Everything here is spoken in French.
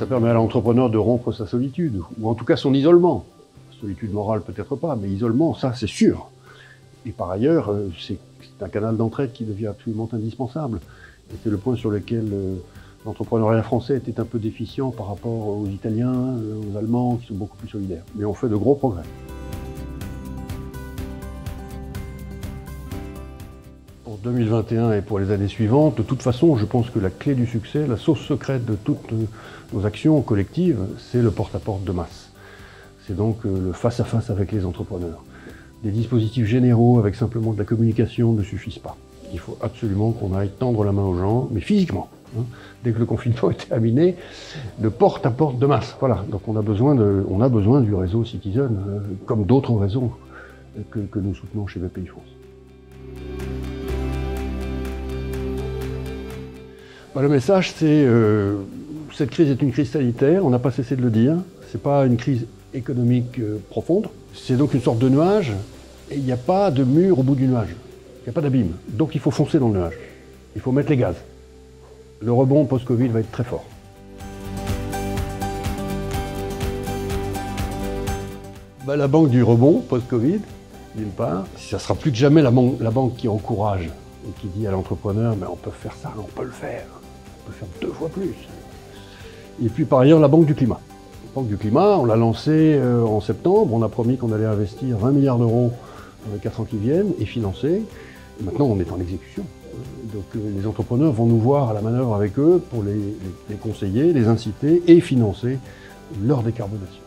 Ça permet à l'entrepreneur de rompre sa solitude, ou en tout cas son isolement. Solitude morale peut-être pas, mais isolement, ça c'est sûr. Et par ailleurs, c'est un canal d'entraide qui devient absolument indispensable. Et c'est le point sur lequel l'entrepreneuriat français était un peu déficient par rapport aux Italiens, aux Allemands, qui sont beaucoup plus solidaires. Mais on fait de gros progrès. Pour 2021 et pour les années suivantes, de toute façon, je pense que la clé du succès, la sauce secrète de toutes nos actions collectives, c'est le porte-à-porte de masse. C'est donc le face-à-face avec les entrepreneurs. Des dispositifs généraux avec simplement de la communication ne suffisent pas. Il faut absolument qu'on aille tendre la main aux gens, mais physiquement. Dès que le confinement est terminé, de porte-à-porte de masse. Voilà, donc on a besoin du réseau Citizen, comme d'autres réseaux que nous soutenons chez Bpifrance. Le message, c'est cette crise est une crise sanitaire, on n'a pas cessé de le dire. Ce n'est pas une crise économique profonde. C'est donc une sorte de nuage, et il n'y a pas de mur au bout du nuage. Il n'y a pas d'abîme. Donc il faut foncer dans le nuage. Il faut mettre les gaz. Le rebond post-Covid va être très fort. La banque du rebond post-Covid, d'une part, ça sera plus que jamais la banque qui encourage et qui dit à l'entrepreneur, mais on peut faire ça, on peut le faire. On peut faire 2 fois plus. Et puis par ailleurs, la banque du climat. La banque du climat, on l'a lancée en septembre, on a promis qu'on allait investir 20 milliards d'euros dans les 4 ans qui viennent et financer. Et maintenant, on est en exécution. Donc les entrepreneurs vont nous voir à la manœuvre avec eux pour les conseiller, les inciter et financer leur décarbonation.